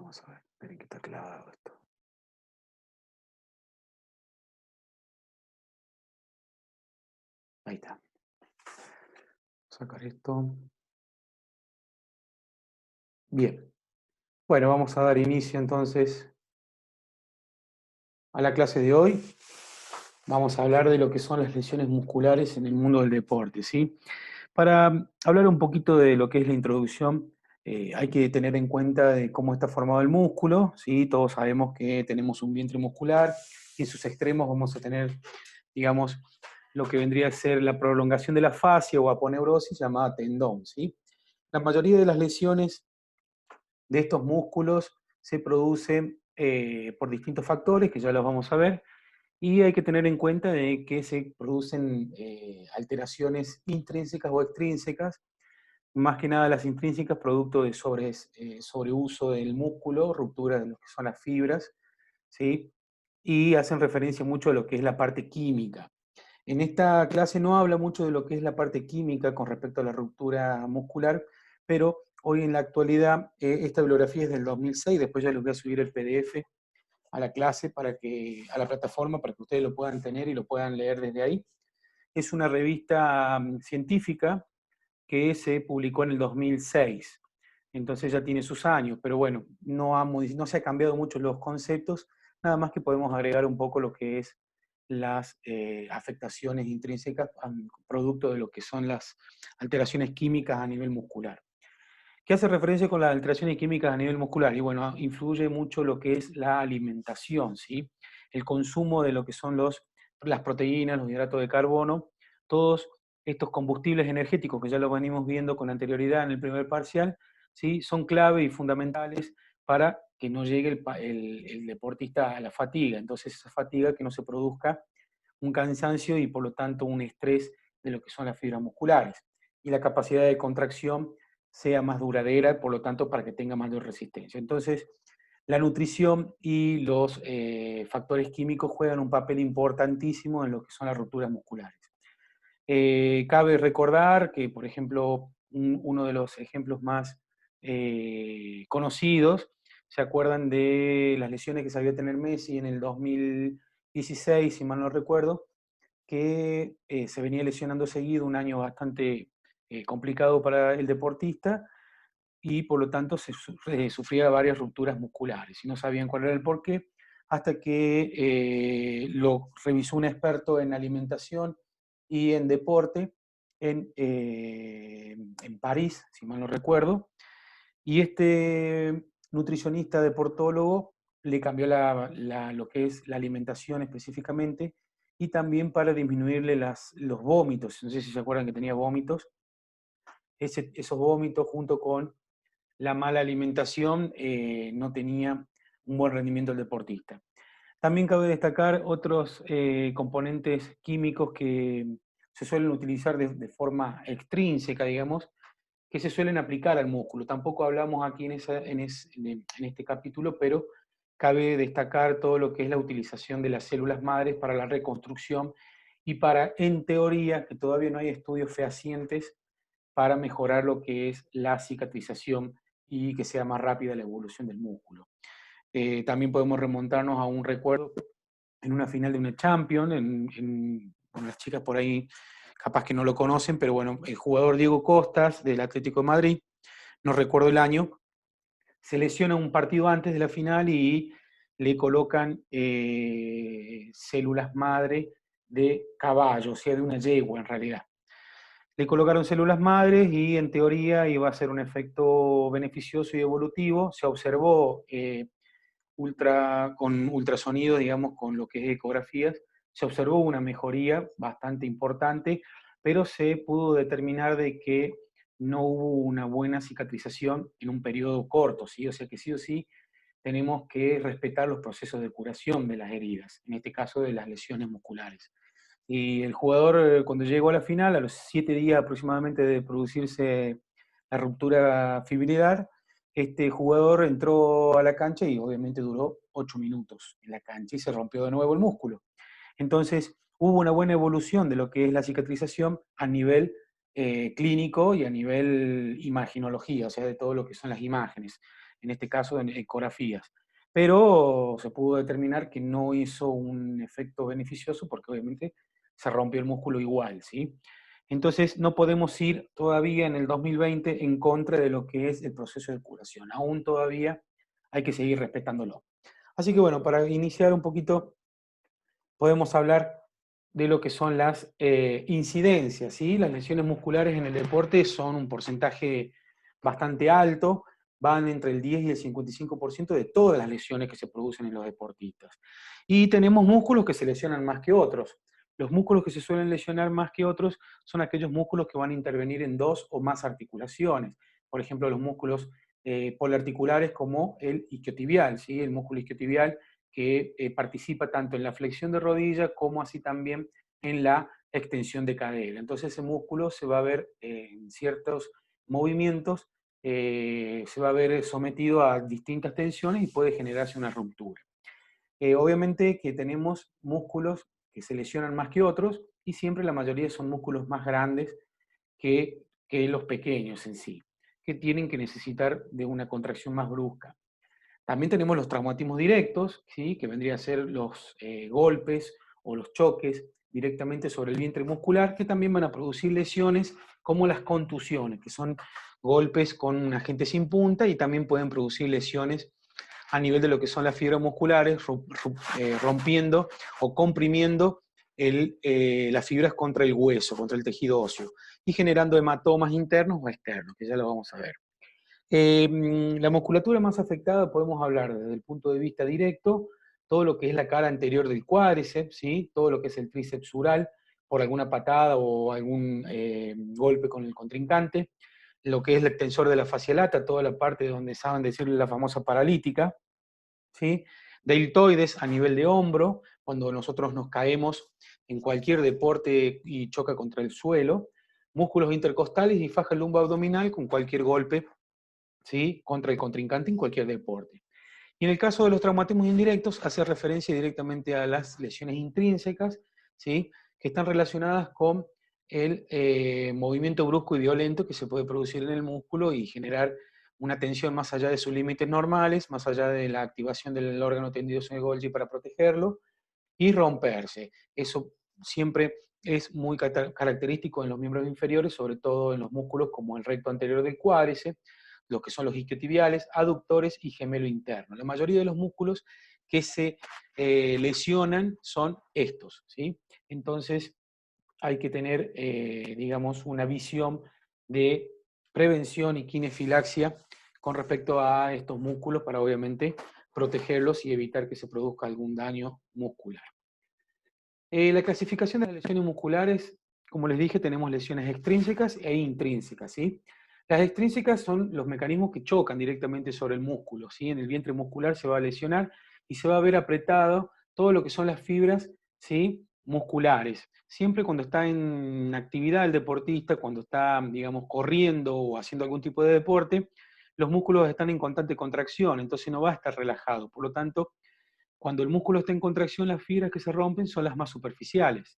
Vamos a ver, esperen que está clavado esto. Ahí está. Sacar esto. Bien. Bueno, vamos a dar inicio entonces a la clase de hoy. Vamos a hablar de lo que son las lesiones musculares en el mundo del deporte, ¿sí? Para hablar un poquito de lo que es la introducción, hay que tener en cuenta de cómo está formado el músculo, ¿sí? Todos sabemos que tenemos un vientre muscular y en sus extremos vamos a tener, digamos, lo que vendría a ser la prolongación de la fascia o aponeurosis llamada tendón, ¿sí? La mayoría de las lesiones de estos músculos se producen por distintos factores, que ya los vamos a ver, y hay que tener en cuenta de que se producen alteraciones intrínsecas o extrínsecas, más que nada las intrínsecas producto de sobreuso del músculo, ruptura de lo que son las fibras, ¿sí? Y hacen referencia mucho a lo que es la parte química. En esta clase no habla mucho de lo que es la parte química con respecto a la ruptura muscular, pero hoy en la actualidad, esta bibliografía es del 2006, después ya les voy a subir el PDF a la clase, a la plataforma, para que ustedes lo puedan tener y lo puedan leer desde ahí. Es una revista científica que se publicó en el 2006, entonces ya tiene sus años, pero bueno, no se ha cambiado mucho los conceptos, nada más que podemos agregar un poco lo que es las afectaciones intrínsecas producto de lo que son las alteraciones químicas a nivel muscular. ¿Qué hace referencia con las alteraciones químicas a nivel muscular? Y bueno, influye mucho lo que es la alimentación, ¿sí? El consumo de lo que son las proteínas, los hidratos de carbono, todos estos combustibles energéticos que ya lo venimos viendo con anterioridad en el primer parcial, ¿sí? Son clave y fundamentales para que no llegue el deportista a la fatiga. Entonces, esa fatiga que no se produzca un cansancio y por lo tanto un estrés de lo que son las fibras musculares. Y la capacidad de contracción sea más duradera, por lo tanto, para que tenga mayor resistencia. Entonces, la nutrición y los factores químicos juegan un papel importantísimo en lo que son las rupturas musculares. Cabe recordar que, por ejemplo, uno de los ejemplos más conocidos, ¿se acuerdan de las lesiones que sabía tener Messi en el 2016, si mal no recuerdo? Que se venía lesionando seguido, un año bastante complicado para el deportista, y por lo tanto sufría varias rupturas musculares y no sabían cuál era el porqué, hasta que lo revisó un experto en alimentación y en deporte en París, si mal no recuerdo, y este nutricionista deportólogo le cambió lo que es la alimentación específicamente, y también para disminuirle los vómitos. No sé si se acuerdan que tenía vómitos. Esos vómitos junto con la mala alimentación no tenía un buen rendimiento el deportista. También cabe destacar otros componentes químicos que se suelen utilizar de forma extrínseca, digamos, que se suelen aplicar al músculo. Tampoco hablamos aquí en este capítulo, pero cabe destacar todo lo que es la utilización de las células madres para la reconstrucción y para, en teoría, que todavía no hay estudios fehacientes para mejorar lo que es la cicatrización y que sea más rápida la evolución del músculo. También podemos remontarnos a un recuerdo en una final de una Champions, bueno, las chicas por ahí capaz que no lo conocen, pero bueno, el jugador Diego Costas del Atlético de Madrid, no recuerdo el año, se lesiona un partido antes de la final y le colocan células madre de caballo, o sea, de una yegua en realidad. Le colocaron células madres y en teoría iba a ser un efecto beneficioso y evolutivo. Se observó con ultrasonido, digamos, con lo que es ecografías, se observó una mejoría bastante importante, pero se pudo determinar de que no hubo una buena cicatrización en un periodo corto, ¿sí? O sea que sí o sí tenemos que respetar los procesos de curación de las heridas, en este caso de las lesiones musculares. Y el jugador, cuando llegó a la final, a los 7 días aproximadamente de producirse la ruptura fibrilar, este jugador entró a la cancha y obviamente duró 8 minutos en la cancha y se rompió de nuevo el músculo. Entonces, hubo una buena evolución de lo que es la cicatrización a nivel clínico y a nivel imaginología, o sea, de todo lo que son las imágenes. en este caso en ecografías. Pero se pudo determinar que no hizo un efecto beneficioso porque obviamente se rompió el músculo igual, ¿sí? Entonces no podemos ir todavía en el 2020 en contra de lo que es el proceso de curación. Aún todavía hay que seguir respetándolo. Así que bueno, para iniciar un poquito, podemos hablar de lo que son las incidencias, ¿sí? Las lesiones musculares en el deporte son un porcentaje bastante alto, van entre el 10 y el 55% de todas las lesiones que se producen en los deportistas. Y tenemos músculos que se lesionan más que otros. Los músculos que se suelen lesionar más que otros son aquellos músculos que van a intervenir en dos o más articulaciones. Por ejemplo, los músculos poliarticulares como el isquiotibial, ¿sí? El músculo isquiotibial que participa tanto en la flexión de rodilla como así también en la extensión de cadera. Entonces ese músculo se va a ver en ciertos movimientos, se va a ver sometido a distintas tensiones y puede generarse una ruptura. Obviamente que tenemos músculos que se lesionan más que otros y siempre la mayoría son músculos más grandes que los pequeños en sí, que tienen que necesitar de una contracción más brusca. También tenemos los traumatismos directos, ¿sí? Que vendrían a ser los golpes o los choques directamente sobre el vientre muscular, que también van a producir lesiones como las contusiones, que son golpes con un agente sin punta y también pueden producir lesiones a nivel de lo que son las fibras musculares, rompiendo o comprimiendo las fibras contra el hueso, contra el tejido óseo, y generando hematomas internos o externos, que ya lo vamos a ver. La musculatura más afectada podemos hablar desde el punto de vista directo, todo lo que es la cara anterior del cuádriceps, ¿sí? Todo lo que es el tríceps sural, por alguna patada o algún golpe con el contrincante, lo que es el extensor de la fascia lata, toda la parte donde saben decirle la famosa paralítica, ¿sí? Deltoides a nivel de hombro, cuando nosotros nos caemos en cualquier deporte y choca contra el suelo, músculos intercostales y faja lumboabdominal con cualquier golpe, ¿sí? Contra el contrincante en cualquier deporte. Y en el caso de los traumatismos indirectos, hace referencia directamente a las lesiones intrínsecas, ¿sí? Que están relacionadas con el movimiento brusco y violento que se puede producir en el músculo y generar una tensión más allá de sus límites normales, más allá de la activación del órgano tendidoso de Golgi para protegerlo, y romperse. Eso siempre es muy característico en los miembros inferiores, sobre todo en los músculos como el recto anterior del cuádriceps, los que son los isquiotibiales, aductores y gemelo interno. La mayoría de los músculos que se lesionan son estos, ¿sí? Entonces hay que tener, digamos, una visión de prevención y kinefilaxia con respecto a estos músculos para obviamente protegerlos y evitar que se produzca algún daño muscular. La clasificación de las lesiones musculares, como les dije, tenemos lesiones extrínsecas e intrínsecas, ¿sí? Las extrínsecas son los mecanismos que chocan directamente sobre el músculo, ¿sí? En el vientre muscular se va a lesionar y se va a ver apretado todo lo que son las fibras, ¿sí? Musculares. Siempre cuando está en actividad el deportista, cuando está, digamos, corriendo o haciendo algún tipo de deporte, los músculos están en constante contracción, entonces no va a estar relajado. Por lo tanto, cuando el músculo está en contracción, las fibras que se rompen son las más superficiales.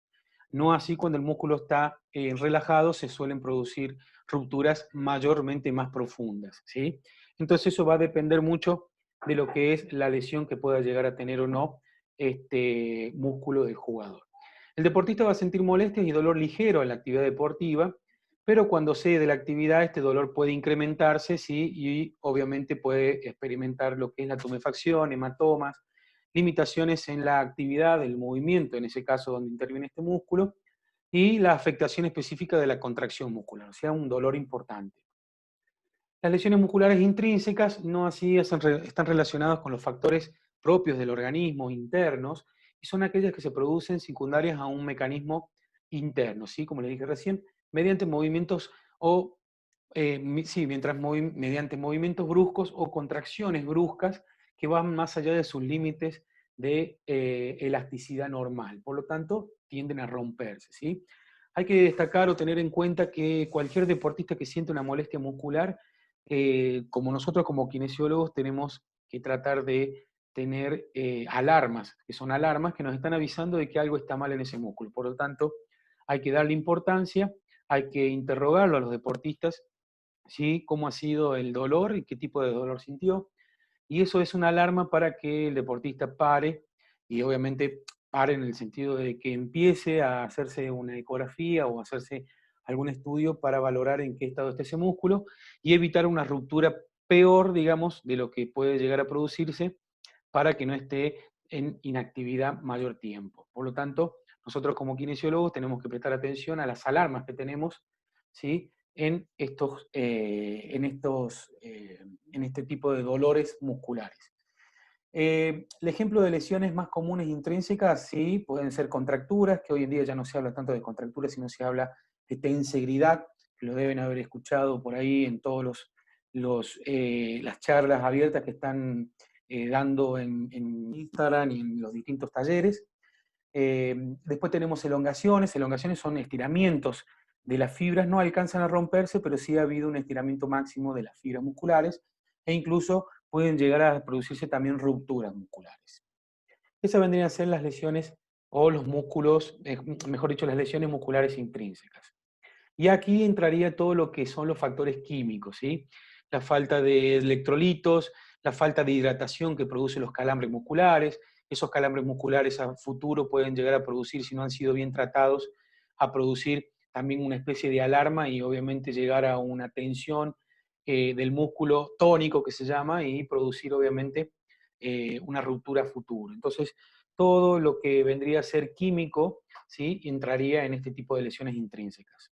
No así cuando el músculo está relajado, se suelen producir rupturas mayormente más profundas, ¿sí? Entonces eso va a depender mucho de lo que es la lesión que pueda llegar a tener o no este músculo del jugador. El deportista va a sentir molestias y dolor ligero en la actividad deportiva, pero cuando cede de la actividad, este dolor puede incrementarse, ¿sí? Y obviamente puede experimentar lo que es la tumefacción, hematomas, limitaciones en la actividad del movimiento, en ese caso donde interviene este músculo, y la afectación específica de la contracción muscular, o sea, un dolor importante. Las lesiones musculares intrínsecas no así están relacionadas con los factores propios del organismo, internos, y son aquellas que se producen secundarias a un mecanismo interno, ¿sí? Como les dije recién, mediante movimientos o, sí, mediante movimientos bruscos o contracciones bruscas que van más allá de sus límites de elasticidad normal. Por lo tanto, tienden a romperse, ¿sí? Hay que destacar o tener en cuenta que cualquier deportista que siente una molestia muscular, como nosotros como kinesiólogos tenemos que tratar de tener alarmas, que son alarmas que nos están avisando de que algo está mal en ese músculo. Por lo tanto, hay que darle importancia, hay que interrogarlo a los deportistas, ¿sí? Cómo ha sido el dolor y qué tipo de dolor sintió. y eso es una alarma para que el deportista pare, y obviamente pare en el sentido de que empiece a hacerse una ecografía o hacerse algún estudio para valorar en qué estado está ese músculo y evitar una ruptura peor, digamos, de lo que puede llegar a producirse para que no esté en inactividad mayor tiempo. Por lo tanto, nosotros como kinesiólogos tenemos que prestar atención a las alarmas que tenemos, ¿sí?, en este tipo de dolores musculares. El ejemplo de lesiones más comunes intrínsecas, sí, pueden ser contracturas, que hoy en día ya no se habla tanto de contracturas, sino se habla de tensegridad, que lo deben haber escuchado por ahí en todos las charlas abiertas que están dando en Instagram y en los distintos talleres. Después tenemos elongaciones. Elongaciones son estiramientos de las fibras, no alcanzan a romperse, pero sí ha habido un estiramiento máximo de las fibras musculares e incluso pueden llegar a producirse también rupturas musculares. Esas vendrían a ser las lesiones o los músculos, mejor dicho, las lesiones musculares intrínsecas. Y aquí entraría todo lo que son los factores químicos, ¿sí? La falta de electrolitos, la falta de hidratación que produce los calambres musculares. Esos calambres musculares a futuro pueden llegar a producir, si no han sido bien tratados, a producir también una especie de alarma y obviamente llegar a una tensión del músculo tónico que se llama y producir obviamente una ruptura a futuro. Entonces, todo lo que vendría a ser químico, ¿sí?, entraría en este tipo de lesiones intrínsecas.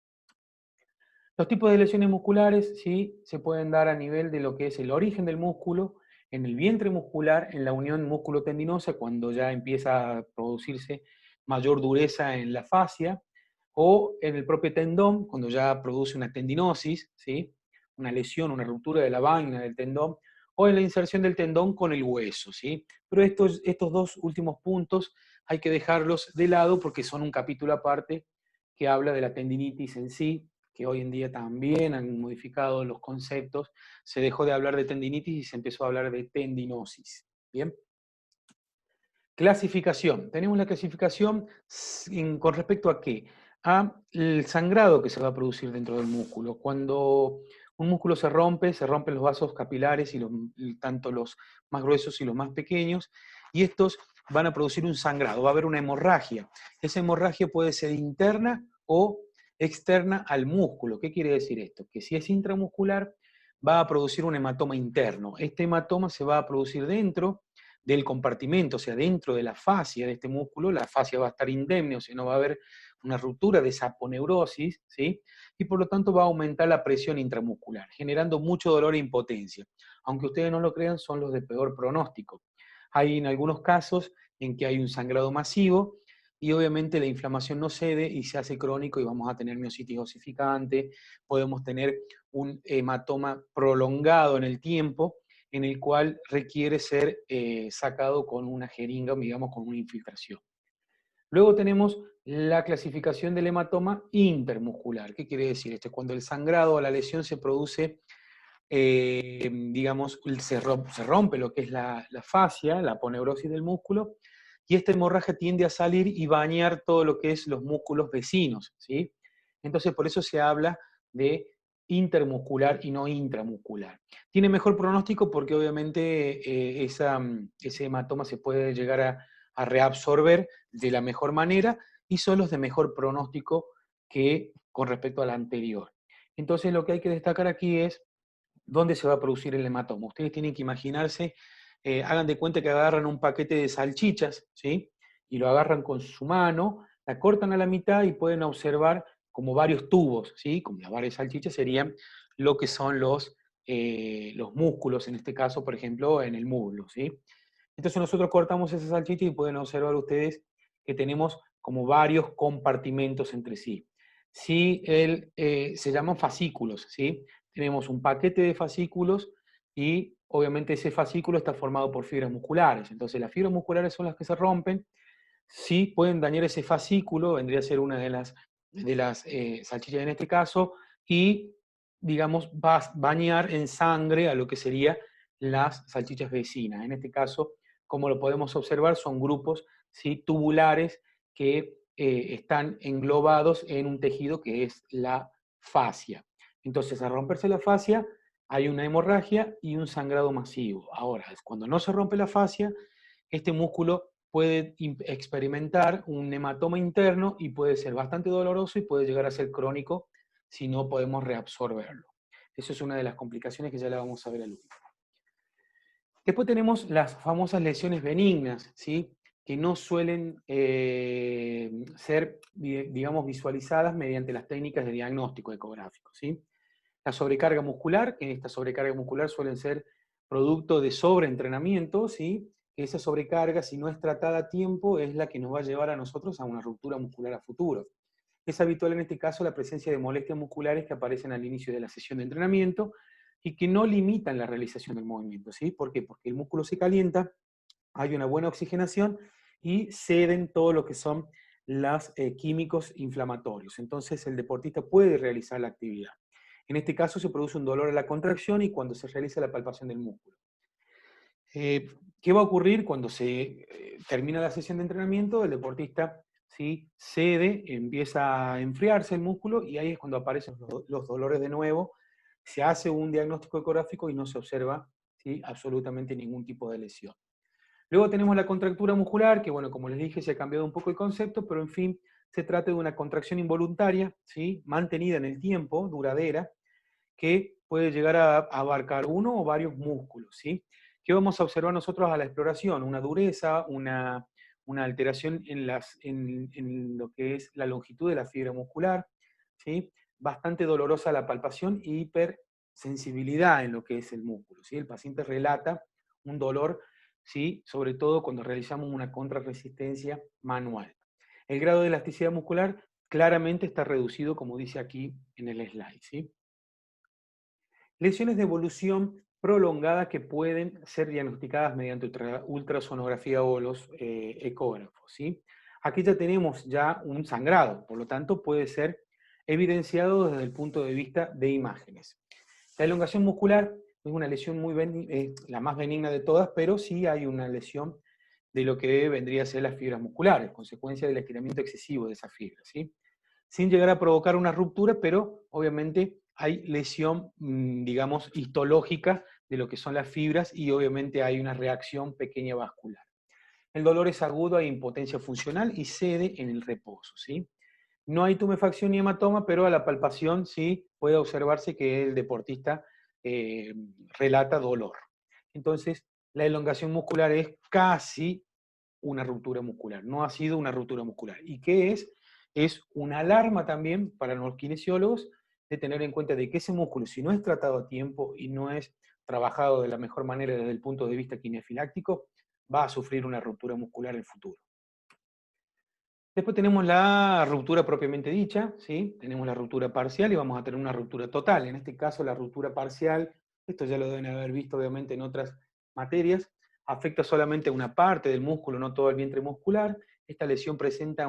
Los tipos de lesiones musculares, sí, se pueden dar a nivel de lo que es el origen del músculo, en el vientre muscular, en la unión músculo-tendinosa, cuando ya empieza a producirse mayor dureza en la fascia, o en el propio tendón, cuando ya produce una tendinosis, ¿sí?, una lesión, una ruptura de la vaina del tendón, o en la inserción del tendón con el hueso, ¿sí? Pero estos dos últimos puntos hay que dejarlos de lado porque son un capítulo aparte que habla de la tendinitis en sí, que hoy en día también han modificado los conceptos, se dejó de hablar de tendinitis y se empezó a hablar de tendinosis. Bien. Clasificación. Tenemos la clasificación con respecto a qué? A el sangrado que se va a producir dentro del músculo. Cuando un músculo se rompen los vasos capilares y tanto los más gruesos y los más pequeños, y estos van a producir un sangrado, va a haber una hemorragia. Esa hemorragia puede ser interna o externa al músculo. ¿Qué quiere decir esto? Que si es intramuscular, va a producir un hematoma interno. Este hematoma se va a producir dentro del compartimento, o sea, dentro de la fascia de este músculo, la fascia va a estar indemne, o sea, no va a haber una ruptura de esa aponeurosis, ¿sí? Y por lo tanto va a aumentar la presión intramuscular, generando mucho dolor e impotencia. Aunque ustedes no lo crean, son los de peor pronóstico. Hay en algunos casos en que hay un sangrado masivo y obviamente la inflamación no cede y se hace crónico y vamos a tener miositis osificante, podemos tener un hematoma prolongado en el tiempo, en el cual requiere ser sacado con una jeringa, digamos, con una infiltración. Luego tenemos la clasificación del hematoma intermuscular. ¿Qué quiere decir esto? Cuando el sangrado o la lesión se produce, digamos, se rompe lo que es la fascia, la aponeurosis del músculo, y esta hemorragia tiende a salir y bañar todo lo que es los músculos vecinos, ¿sí? Entonces, por eso se habla de intermuscular y no intramuscular. Tiene mejor pronóstico porque obviamente ese hematoma se puede llegar a reabsorber de la mejor manera y son los de mejor pronóstico que con respecto al anterior. Entonces, lo que hay que destacar aquí es dónde se va a producir el hematoma. Ustedes tienen que imaginarse, hagan de cuenta que agarran un paquete de salchichas, ¿sí? Y lo agarran con su mano, la cortan a la mitad y pueden observar como varios tubos, ¿sí? Como las varias salchichas serían lo que son los músculos, en este caso, por ejemplo, en el muslo, ¿sí? Entonces nosotros cortamos esa salchicha y pueden observar ustedes que tenemos como varios compartimentos entre sí. Sí, se llaman fascículos, ¿sí? Tenemos un paquete de fascículos y obviamente ese fascículo está formado por fibras musculares. Entonces las fibras musculares son las que se rompen. Sí pueden dañar ese fascículo, vendría a ser una de las salchichas en este caso, y digamos va a bañar en sangre a lo que sería las salchichas vecinas. En este caso, como lo podemos observar, son grupos, ¿sí?, tubulares que están englobados en un tejido que es la fascia. Entonces, al romperse la fascia, hay una hemorragia y un sangrado masivo. Ahora, cuando no se rompe la fascia, este músculo puede experimentar un hematoma interno y puede ser bastante doloroso y puede llegar a ser crónico si no podemos reabsorberlo. Eso es una de las complicaciones que ya la vamos a ver al último. Después tenemos las famosas lesiones benignas, ¿sí? Que no suelen ser, digamos, visualizadas mediante las técnicas de diagnóstico ecográfico, ¿sí? La sobrecarga muscular, que esta sobrecarga muscular suelen ser producto de sobreentrenamiento, ¿sí? Esa sobrecarga, si no es tratada a tiempo, es la que nos va a llevar a nosotros a una ruptura muscular a futuro. Es habitual en este caso la presencia de molestias musculares que aparecen al inicio de la sesión de entrenamiento y que no limitan la realización del movimiento, ¿sí? ¿Por qué? Porque el músculo se calienta, hay una buena oxigenación y ceden todo lo que son los químicos inflamatorios. Entonces el deportista puede realizar la actividad. En este caso se produce un dolor a la contracción y cuando se realiza la palpación del músculo. ¿Qué va a ocurrir cuando se termina la sesión de entrenamiento? El deportista, ¿sí?, cede, empieza a enfriarse el músculo y ahí es cuando aparecen los dolores de nuevo. Se hace un diagnóstico ecográfico y no se observa, ¿sí?, absolutamente ningún tipo de lesión. Luego tenemos la contractura muscular, que bueno, como les dije, se ha cambiado un poco el concepto, pero en fin, se trata de una contracción involuntaria, ¿sí?, mantenida en el tiempo, duradera, que puede llegar a abarcar uno o varios músculos, ¿sí? ¿Qué vamos a observar nosotros a la exploración? Una dureza, una alteración en lo que es la longitud de la fibra muscular, ¿sí? Bastante dolorosa la palpación y hipersensibilidad en lo que es el músculo, ¿sí? El paciente relata un dolor, ¿sí?, sobre todo cuando realizamos una contrarresistencia manual. El grado de elasticidad muscular claramente está reducido, como dice aquí en el slide, ¿sí? Lesiones de evolución prolongada que pueden ser diagnosticadas mediante ultrasonografía o los ecógrafos, ¿sí? Aquí ya tenemos ya un sangrado, por lo tanto puede ser evidenciado desde el punto de vista de imágenes. La elongación muscular es una lesión la más benigna de todas, pero sí hay una lesión de lo que vendría a ser las fibras musculares, consecuencia del estiramiento excesivo de esas fibras, ¿sí? Sin llegar a provocar una ruptura, pero obviamente hay lesión, digamos, histológica de lo que son las fibras y obviamente hay una reacción pequeña vascular. El dolor es agudo, hay impotencia funcional y cede en el reposo, ¿sí? No hay tumefacción ni hematoma, pero a la palpación sí puede observarse que el deportista eh, relata dolor. Entonces, la elongación muscular es casi una ruptura muscular, no ha sido una ruptura muscular. ¿Y qué es? Es una alarma también para los kinesiólogos de tener en cuenta de que ese músculo, si no es tratado a tiempo y no es trabajado de la mejor manera desde el punto de vista kinefiláctico, va a sufrir una ruptura muscular en el futuro. Después tenemos la ruptura propiamente dicha, ¿sí? Tenemos la ruptura parcial y vamos a tener una ruptura total. En este caso, la ruptura parcial, esto ya lo deben haber visto obviamente en otras materias, afecta solamente una parte del músculo, no todo el vientre muscular. Esta lesión presenta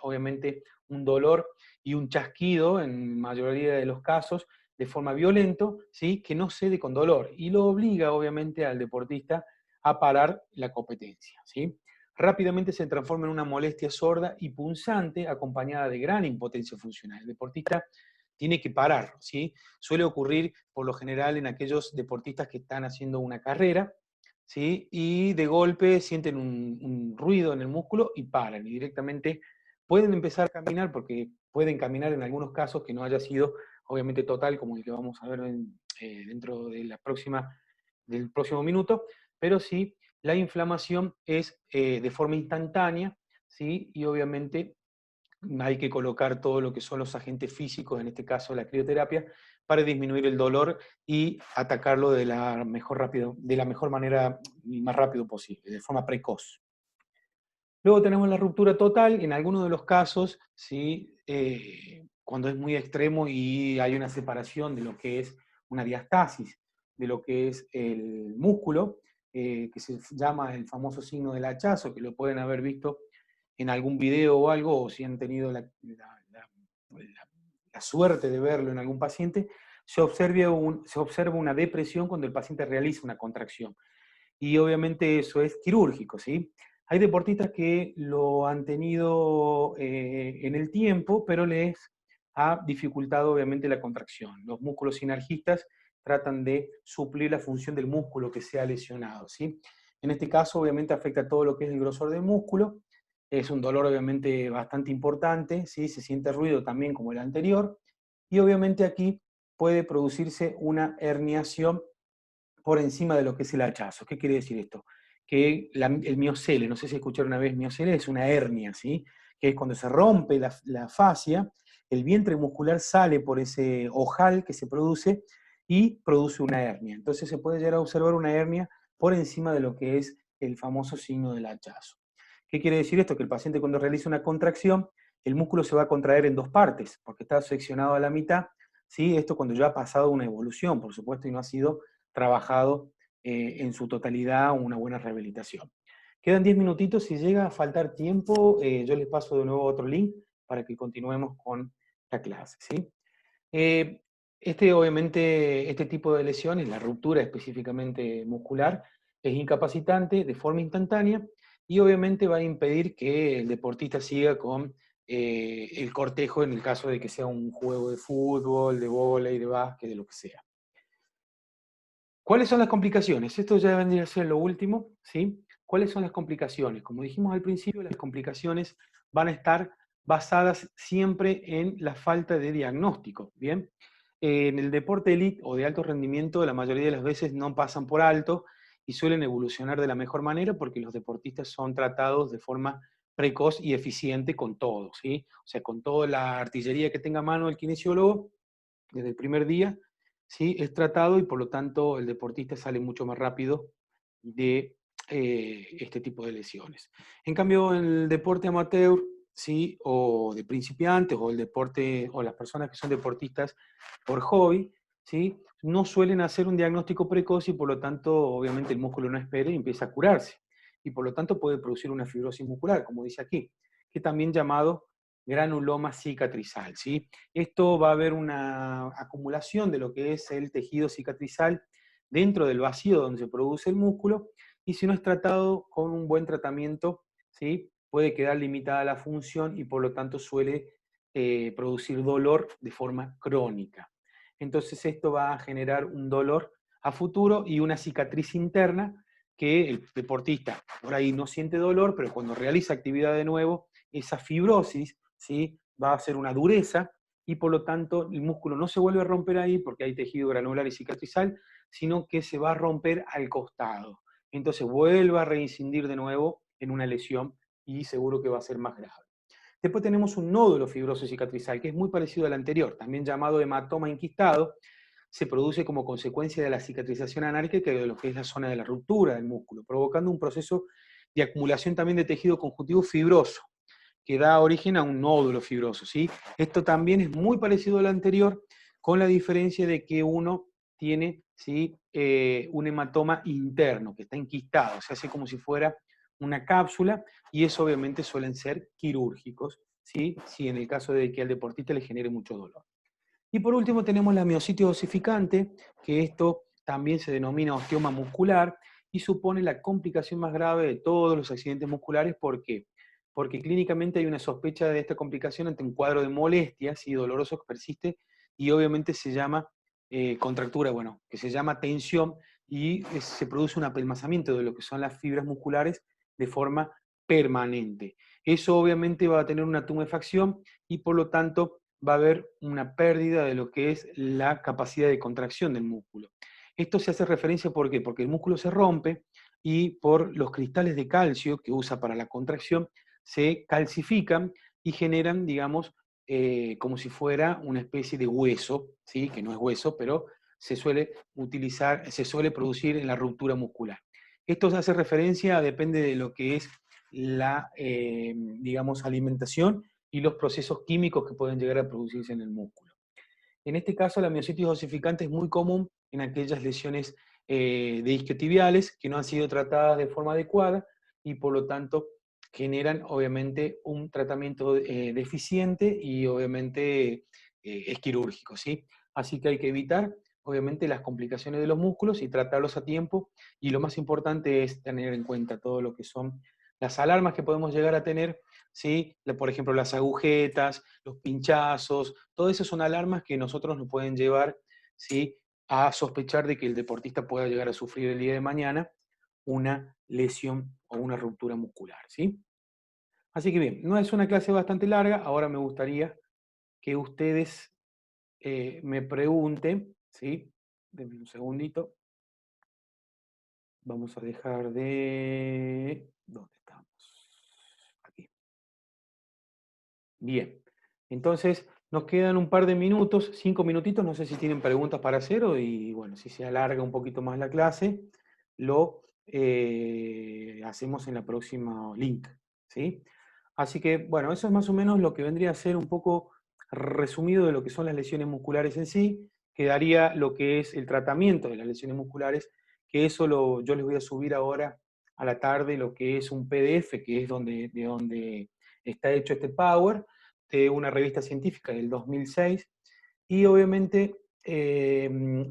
obviamente un dolor y un chasquido en mayoría de los casos de forma violento, ¿sí?, que no cede con dolor y lo obliga obviamente al deportista a parar la competencia, ¿sí? Rápidamente se transforma en una molestia sorda y punzante acompañada de gran impotencia funcional. El deportista tiene que parar, ¿sí? Suele ocurrir por lo general en aquellos deportistas que están haciendo una carrera, ¿sí?, y de golpe sienten un ruido en el músculo y paran, y directamente pueden empezar a caminar, porque pueden caminar en algunos casos que no haya sido obviamente total, como el que vamos a ver dentro de del próximo minuto, pero sí la inflamación es de forma instantánea, ¿sí? Y obviamente hay que colocar todo lo que son los agentes físicos, en este caso la crioterapia, para disminuir el dolor y atacarlo de la mejor manera y más rápido posible, de forma precoz. Luego tenemos la ruptura total, en algunos de los casos, ¿sí? Cuando es muy extremo y hay una separación de lo que es una diastasis, de lo que es el músculo, que se llama el famoso signo del hachazo, que lo pueden haber visto en algún video o algo, o si han tenido la suerte de verlo en algún paciente, se observa una depresión cuando el paciente realiza una contracción. Y obviamente eso es quirúrgico, ¿sí? Hay deportistas que lo han tenido en el tiempo, pero les ha dificultado obviamente la contracción. Los músculos sinergistas tratan de suplir la función del músculo que se ha lesionado, ¿sí? En este caso, obviamente, afecta todo lo que es el grosor del músculo. Es un dolor, obviamente, bastante importante, ¿sí? Se siente ruido también como el anterior. Y obviamente aquí puede producirse una herniación por encima de lo que es el hachazo. ¿Qué quiere decir esto? Que el miocele, no sé si escucharon una vez, miocele es una hernia, ¿sí? Que es cuando se rompe la fascia, el vientre muscular sale por ese ojal que se produce y produce una hernia. Entonces se puede llegar a observar una hernia por encima de lo que es el famoso signo del hachazo. ¿Qué quiere decir esto? Que el paciente cuando realiza una contracción, el músculo se va a contraer en dos partes, porque está seccionado a la mitad, ¿sí? Esto cuando ya ha pasado una evolución, por supuesto, y no ha sido trabajado en su totalidad una buena rehabilitación. Quedan 10 minutitos, si llega a faltar tiempo, yo les paso de nuevo otro link para que continuemos con la clase, ¿sí? Obviamente, este tipo de lesiones, la ruptura específicamente muscular, es incapacitante de forma instantánea y obviamente va a impedir que el deportista siga con el cortejo en el caso de que sea un juego de fútbol, de vóley, de básquet, de lo que sea. ¿Cuáles son las complicaciones? Esto ya vendría a ser lo último, ¿sí? ¿Cuáles son las complicaciones? Como dijimos al principio, las complicaciones van a estar basadas siempre en la falta de diagnóstico, ¿bien? En el deporte elite o de alto rendimiento, la mayoría de las veces no pasan por alto y suelen evolucionar de la mejor manera porque los deportistas son tratados de forma precoz y eficiente con todo, ¿sí? O sea, con toda la artillería que tenga a mano el kinesiólogo, desde el primer día, ¿sí? Es tratado y por lo tanto el deportista sale mucho más rápido de este tipo de lesiones. En cambio, en el deporte amateur, ¿sí? O de principiantes, o el deporte, o las personas que son deportistas por hobby, ¿sí? No suelen hacer un diagnóstico precoz y por lo tanto, obviamente, el músculo no espera y empieza a curarse. Y por lo tanto puede producir una fibrosis muscular, como dice aquí, que también llamado granuloma cicatrizal, ¿sí? Esto va a haber una acumulación de lo que es el tejido cicatrizal dentro del vacío donde se produce el músculo, y si no es tratado con un buen tratamiento, ¿sí? Puede quedar limitada la función y por lo tanto suele producir dolor de forma crónica. Entonces esto va a generar un dolor a futuro y una cicatriz interna que el deportista por ahí no siente dolor, pero cuando realiza actividad de nuevo, esa fibrosis, ¿sí? Va a ser una dureza y por lo tanto el músculo no se vuelve a romper ahí porque hay tejido granular y cicatrizal, sino que se va a romper al costado. Entonces vuelve a reincidir de nuevo en una lesión y seguro que va a ser más grave. Después tenemos un nódulo fibroso cicatrizal, que es muy parecido al anterior, también llamado hematoma inquistado. Se produce como consecuencia de la cicatrización anárquica de lo que es la zona de la ruptura del músculo, provocando un proceso de acumulación también de tejido conjuntivo fibroso, que da origen a un nódulo fibroso, ¿sí? Esto también es muy parecido al anterior, con la diferencia de que uno tiene, ¿sí? Un hematoma interno, que está enquistado, se hace como si fuera una cápsula, y eso obviamente suelen ser quirúrgicos, ¿sí? Si en el caso de que al deportista le genere mucho dolor. Y por último tenemos la miositis osificante, que esto también se denomina osteoma muscular y supone la complicación más grave de todos los accidentes musculares. ¿Por qué? Porque clínicamente hay una sospecha de esta complicación ante un cuadro de molestias y doloroso que persiste y obviamente se llama contractura, bueno, que se llama tensión y se produce un apelmazamiento de lo que son las fibras musculares de forma permanente. Eso obviamente va a tener una tumefacción y por lo tanto va a haber una pérdida de lo que es la capacidad de contracción del músculo. Esto se hace referencia, ¿por qué? Porque el músculo se rompe y por los cristales de calcio que usa para la contracción se calcifican y generan, digamos, como si fuera una especie de hueso, ¿sí? Que no es hueso, pero se suele utilizar, se suele producir en la ruptura muscular. Esto se hace referencia, depende de lo que es la, digamos, alimentación y los procesos químicos que pueden llegar a producirse en el músculo. En este caso, la miositis osificante es muy común en aquellas lesiones de isquiotibiales que no han sido tratadas de forma adecuada y por lo tanto generan obviamente un tratamiento deficiente y obviamente es quirúrgico, ¿sí? Así que hay que evitar obviamente las complicaciones de los músculos y tratarlos a tiempo, y lo más importante es tener en cuenta todo lo que son las alarmas que podemos llegar a tener, ¿sí? Por ejemplo, las agujetas, los pinchazos, todo eso son alarmas que nosotros nos pueden llevar, ¿sí? a sospechar de que el deportista pueda llegar a sufrir el día de mañana una lesión o una ruptura muscular, ¿sí? Así que bien, no es una clase bastante larga, ahora me gustaría que ustedes me pregunten, ¿sí? Denme un segundito. Vamos a dejar de... ¿Dónde estamos? Aquí. Bien. Entonces, nos quedan un par de minutos, 5 minutitos, no sé si tienen preguntas para hacer y bueno, si se alarga un poquito más la clase, lo hacemos en la próxima link, ¿sí? Así que, bueno, eso es más o menos lo que vendría a ser un poco resumido de lo que son las lesiones musculares en sí. Quedaría lo que es el tratamiento de las lesiones musculares, que eso yo les voy a subir ahora a la tarde, lo que es un PDF, que es de donde está hecho este Power, de una revista científica del 2006, y obviamente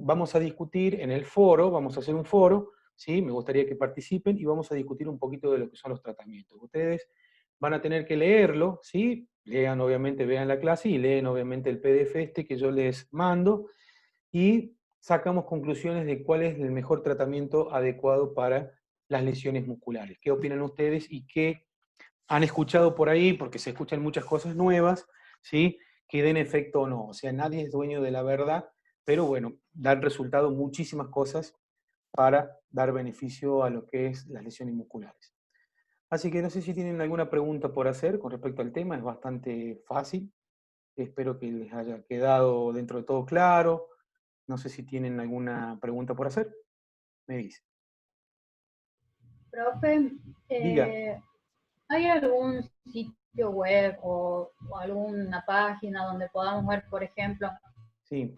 vamos a discutir en el foro, vamos a hacer un foro, ¿sí? Me gustaría que participen y vamos a discutir un poquito de lo que son los tratamientos. Ustedes van a tener que leerlo, ¿sí? Lean obviamente, vean la clase y leen obviamente el PDF este que yo les mando y sacamos conclusiones de cuál es el mejor tratamiento adecuado para las lesiones musculares. ¿Qué opinan ustedes y qué han escuchado por ahí? Porque se escuchan muchas cosas nuevas, ¿sí? Que den efecto o no. O sea, nadie es dueño de la verdad, pero bueno, dan resultado muchísimas cosas para dar beneficio a lo que es las lesiones musculares. Así que no sé si tienen alguna pregunta por hacer con respecto al tema, es bastante fácil. Espero que les haya quedado dentro de todo claro. No sé si tienen alguna pregunta por hacer. Me dice. Profe, Diga. ¿hay algún sitio web o alguna página donde podamos ver, por ejemplo, Sí.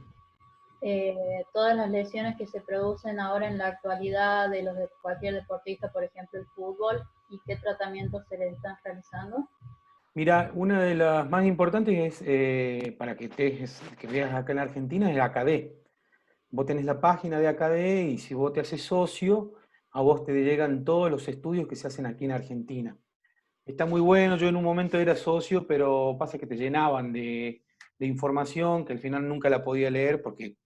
todas las lesiones que se producen ahora en la actualidad de cualquier deportista, por ejemplo el fútbol, y qué tratamientos se les están realizando? Mira, una de las más importantes es, para que veas acá en Argentina, es la ACADE. Vos tenés la página de ACADE y si vos te haces socio, a vos te llegan todos los estudios que se hacen aquí en Argentina. Está muy bueno, yo en un momento era socio, pero pasa que te llenaban de información que al final nunca la podía leer porque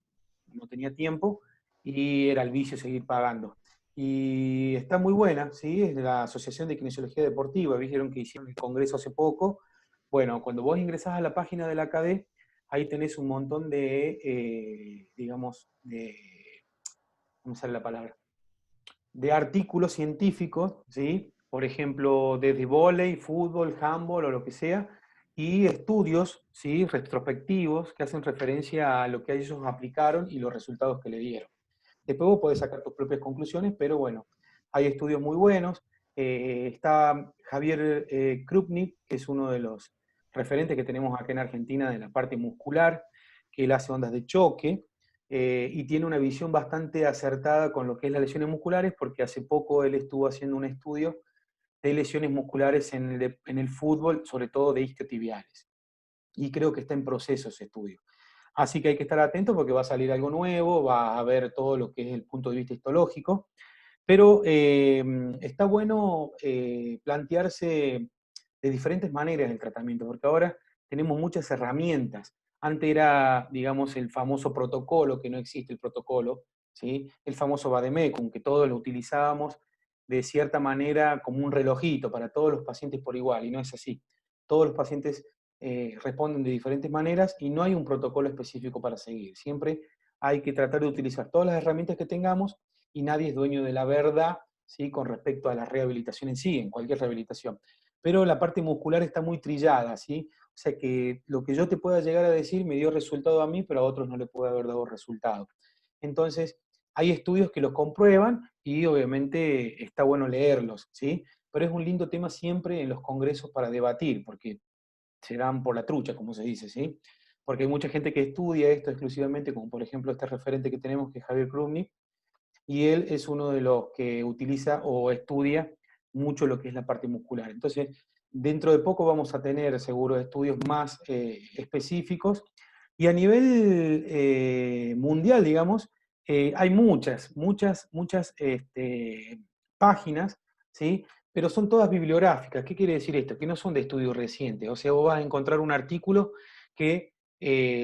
no tenía tiempo y era el vicio seguir pagando. Y está muy buena, ¿sí? Es de la Asociación de Kinesiología Deportiva, vieron que hicieron el congreso hace poco. Bueno, cuando vos ingresás a la página de la ACADE, ahí tenés un montón digamos, ¿cómo sale la palabra? De artículos científicos, ¿sí? Por ejemplo, desde vóley, fútbol, handball o lo que sea, y estudios, ¿sí? Retrospectivos que hacen referencia a lo que ellos aplicaron y los resultados que le dieron. Después vos podés sacar tus propias conclusiones, pero bueno, hay estudios muy buenos. Está Javier Krupnik, que es uno de los referentes que tenemos acá en Argentina de la parte muscular, que él hace ondas de choque, y tiene una visión bastante acertada con lo que es las lesiones musculares, porque hace poco él estuvo haciendo un estudio de lesiones musculares en el fútbol, sobre todo de isquiotibiales. Y creo que está en proceso ese estudio. Así que hay que estar atento porque va a salir algo nuevo, va a ver todo lo que es el punto de vista histológico, pero está bueno plantearse de diferentes maneras el tratamiento, porque ahora tenemos muchas herramientas. Antes era, digamos, el famoso protocolo, que no existe el protocolo, ¿sí? El famoso vademecum, que todos lo utilizábamos de cierta manera como un relojito para todos los pacientes por igual, y no es así. Todos los pacientes responden de diferentes maneras y no hay un protocolo específico para seguir. Siempre hay que tratar de utilizar todas las herramientas que tengamos y nadie es dueño de la verdad, ¿sí? Con respecto a la rehabilitación en sí, en cualquier rehabilitación. Pero la parte muscular está muy trillada, ¿sí? O sea que lo que yo te pueda llegar a decir me dio resultado a mí, pero a otros no le puede haber dado resultado. Entonces, hay estudios que los comprueban y obviamente está bueno leerlos, ¿sí? Pero es un lindo tema siempre en los congresos para debatir, porque se dan por la trucha, como se dice, ¿sí? Porque hay mucha gente que estudia esto exclusivamente, como por ejemplo este referente que tenemos, que es Javier Krumny, y él es uno de los que utiliza o estudia mucho lo que es la parte muscular. Entonces, dentro de poco vamos a tener seguro estudios más específicos, y a nivel mundial, digamos, hay muchas páginas, ¿sí? Pero son todas bibliográficas. ¿Qué quiere decir esto? Que no son de estudio reciente. O sea, vos vas a encontrar un artículo que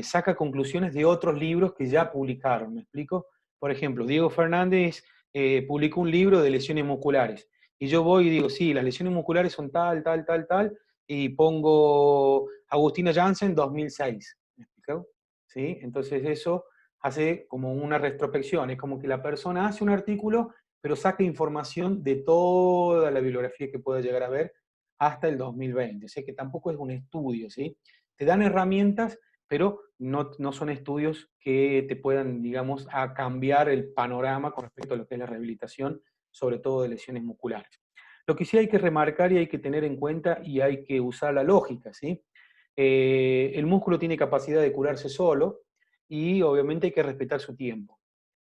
saca conclusiones de otros libros que ya publicaron, ¿me explico? Por ejemplo, Diego Fernández publicó un libro de lesiones musculares, y yo voy y digo, sí, las lesiones musculares son tal, tal, tal, tal, y pongo Agustina Jansen 2006, ¿me explico? ¿Sí? Entonces eso hace como una retrospección, es como que la persona hace un artículo, pero saca información de toda la bibliografía que pueda llegar a ver hasta el 2020, o sea que tampoco es un estudio, ¿sí? Te dan herramientas, pero no son estudios que te puedan, digamos, a cambiar el panorama con respecto a lo que es la rehabilitación, sobre todo de lesiones musculares. Lo que sí hay que remarcar y hay que tener en cuenta y hay que usar la lógica, ¿sí? El músculo tiene capacidad de curarse solo y obviamente hay que respetar su tiempo.